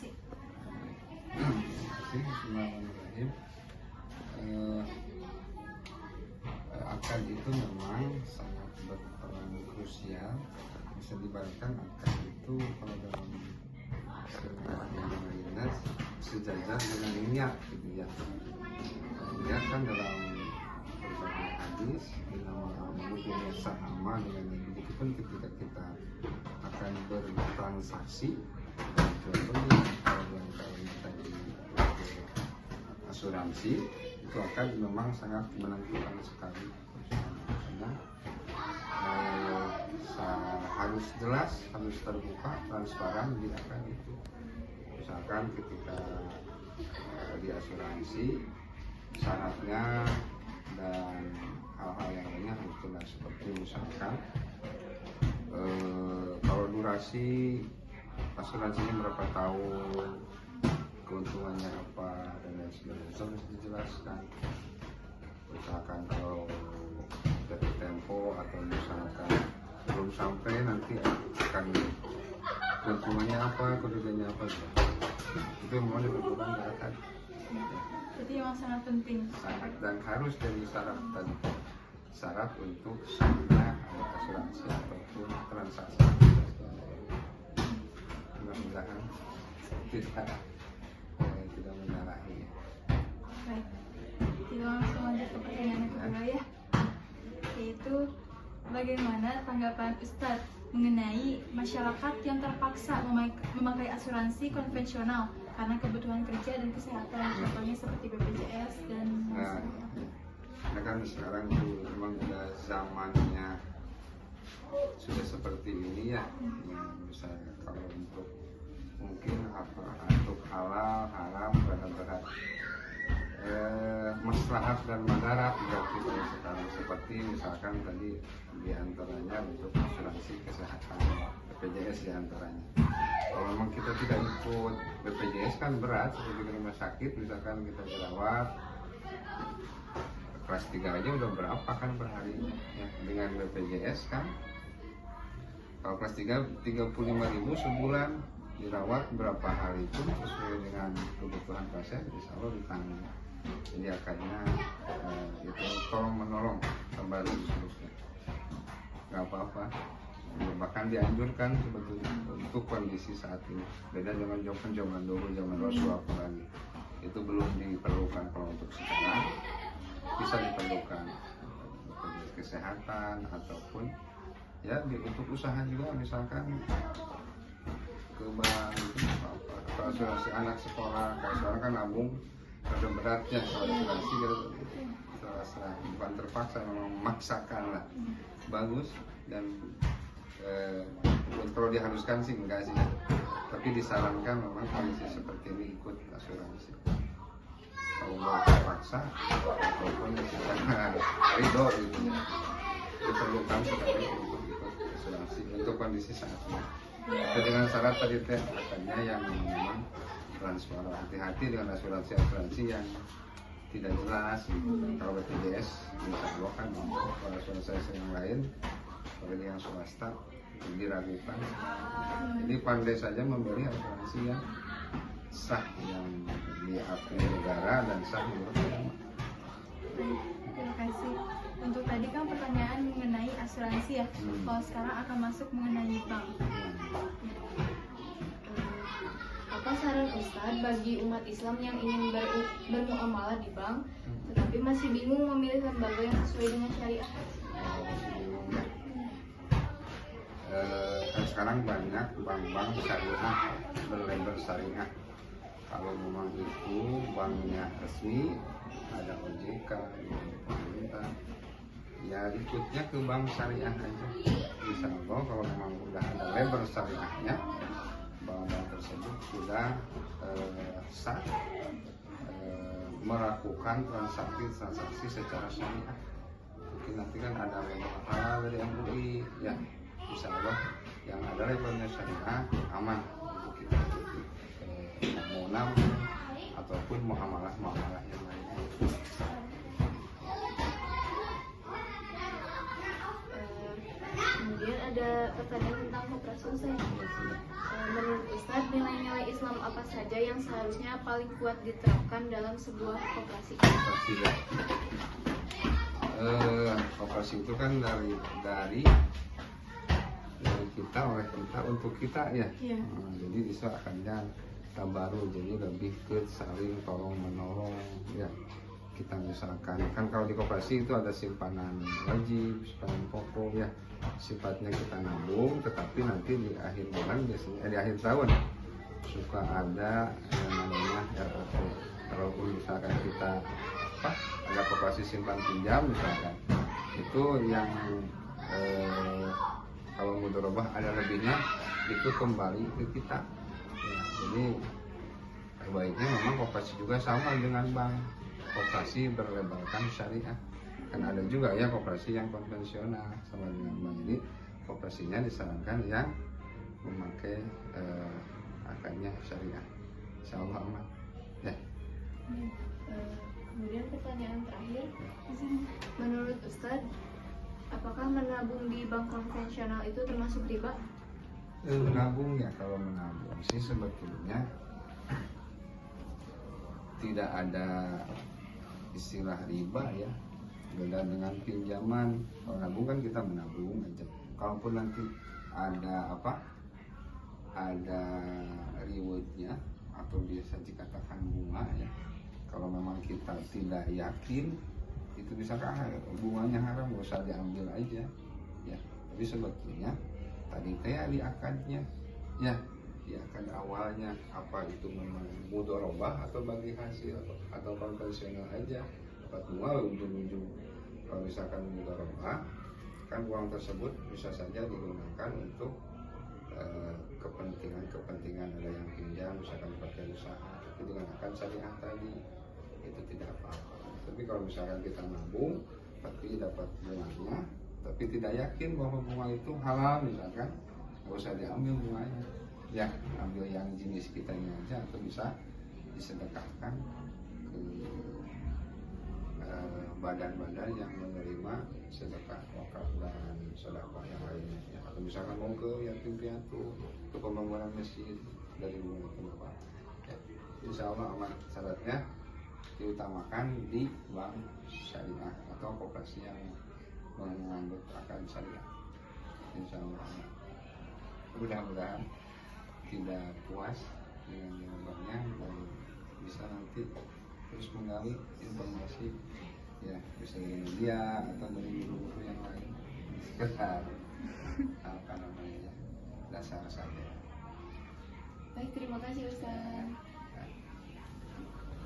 asuransi? Bismillahirrahmanirrahim. Akad itu memang sangat berperan krusial. Bisa dibayangkan akad itu kalau dalam istilah sejajar dengan niat gitu ya. Niat kan dalam berbagai hadis dalam dunia sama dengan itu pun ketika kita akan bertransaksi jual beli kalau yang tadi asuransi itu akan memang sangat menentukan sekali karena harus jelas, harus terbuka, transparan di akad itu. Misalkan ketika di asuransi syaratnya dan hal-hal yang lainnya harus jelas, seperti misalkan kalau durasi asuransinya berapa tahun, keuntungannya apa dan lain sebagainya harus dijelaskan. Misalkan kalau jatuh tempo atau misalkan belum sampai nanti akan keuntungannya apa, kerugiannya apa, itu memang dibutuhkan di akad. Jadi memang sangat penting. Sangat, dan harus jadi syarat tadi, syarat untuk sahnya asuransi ataupun transaksi. Mudah-mudahan tidak menyalahi. Baik, kita langsung lanjut ke pertanyaan yang kedua ya, yaitu bagaimana tanggapan Ustadz mengenai masyarakat yang terpaksa memakai asuransi konvensional karena kebutuhan kerja dan kesehatan, contohnya seperti BPJS dan karena kan sekarang itu memang udah zamannya sudah seperti ini ya. Misalnya kalau untuk mungkin untuk halal haram berat maslahat dan madarat berarti kalau sekarang seperti misalkan tadi diantaranya untuk asuransi kesehatan BPJS diantaranya. Kalau memang kita tidak ikut BPJS kan berat, seperti di rumah sakit misalkan kita dirawat kelas 3 aja udah berapa kan per hari ya, dengan BPJS kan kalau kelas 3 35.000 sebulan, dirawat berapa hari itu sesuai dengan kebutuhan pasien insya Allah ditanggung. Jadi akadnya itu tolong menolong kembali seterusnya, nggak apa-apa, bahkan dianjurkan sebetulnya untuk kondisi saat ini. Beda dengan zaman dulu, zaman Rasul apalagi itu belum diperlukan. Kalau untuk sekarang bisa diperlukan untuk kesehatan ataupun ya untuk usaha juga, misalkan ke bank itu apa, atau asuransi anak sekolah. Kalau sekarang kan nabung ada beratnya, kalau asuransi gitu bukan terpaksa, memang memaksakan lah. Bagus dan kalau diharuskan sih enggak sih, tapi disarankan memang kondisi seperti ini ikut asuransi. Kalau mau terpaksa ataupun secara ridho gitu ya, diperlukan sekali untuk ikut asuransi untuk kondisi saat ini. Dengan syarat tadi teh akadnya yang memang transparan. Hati-hati dengan asuransi yang tidak jelas gitu. Kalau BPJS insya Allah kan kalau asuransi yang lain, kalau yang swasta diragukan. Jadi pandai saja memilih asuransi yang sah, yang diakui negara dan sah menurut agama. Terima kasih. Untuk tadi kan pertanyaan mengenai asuransi ya. Kalau sekarang akan masuk mengenai bank. Apa saran Ustadz bagi umat Islam yang ingin bermuamalah di bank, tetapi masih bingung memilih lembaga yang sesuai dengan syariah? Sekarang banyak bank-bank syariah, berlabel syariah. Kalau memang itu banknya resmi, ada OJK, pemerintah, ya ikutnya ke bank syariah aja. Insya Allah kalau memang udah ada label syariahnya, bank-bank tersebut sudah sah melakukan transaksi secara syariah. Mungkin nanti kan ada label halal dari MUI, ya insya Allah yang ada labelnya syariah aman untuk kita ikuti, mau ataupun muamalah yang lainnya. Kemudian ada pertanyaan tentang koperasi. Menurut Ustadz, nilai-nilai Islam apa saja yang seharusnya paling kuat diterapkan dalam sebuah koperasi? Koperasi ya. Koperasi itu kan dari kita, oleh kita, untuk kita ya. Iya. Jadi diserakannya tabaru, jadi lebih ke saling tolong menolong ya. Kita misalkan kan kalau di koperasi itu ada simpanan wajib, simpanan pokok ya, sifatnya kita nabung, tetapi nanti di akhir bulan biasanya di akhir tahun suka ada yang namanya ROP. Kalaupun misalkan kita ada koperasi simpan pinjam misalkan, itu yang kalau mudharabah ada lebihnya itu kembali ke kita ya. Jadi baiknya memang koperasi juga sama dengan bank. Koperasi berlabelkan syariah, kan ada juga ya koperasi yang konvensional sama dengan bank. Jadi koperasinya disarankan yang memakai akarnya syariah, insyaallah aman ya. Kemudian pertanyaan terakhir, menurut Ustadz, apakah menabung di bank konvensional itu termasuk riba? Menabung ya, kalau menabung sih sebetulnya tidak ada istilah riba ya, beda dengan pinjaman. Kalau nabung kan kita menabung aja, kalaupun nanti ada ada rewardnya atau biasa dikatakan bunga ya, kalau memang kita tidak yakin itu misalkan bunganya haram, gak usah diambil aja ya. Tapi sebetulnya tadi teh di akadnya ya, di akad awalnya apa itu memang mudharabah atau bagi hasil atau konvensional aja dapat bunga ujung-ujung. Kalau misalkan mudharabah kan uang tersebut bisa saja digunakan untuk kepentingan ada yang pinjam misalkan pakai usaha, tapi dengan akad syariah tadi itu tidak apa-apa. Tapi kalau misalkan kita nabung tapi dapat bunganya tapi tidak yakin bahwa bunga itu halal misalkan, nggak usah diambil bunganya ya, ambil yang jenis kitanya aja atau bisa disedekahkan ke badan-badan yang menerima sedekah wakaf dan sedekah yang lainnya ya. Atau misalkan mau ke yatim piatu untuk pembangunan masjid dari bunga itu apa ya. Insya Allah aman. Syaratnya diutamakan di bank syariah atau koperasi yang menganut akan syariah, insya Allah aman. Mudah-mudahan tidak puas dengan jawabannya dan bisa nanti terus menggali informasi ya, bisa dari media atau dari guru-guru yang lain sekedar apa namanya dasar saja. Baik, terima kasih Ustaz.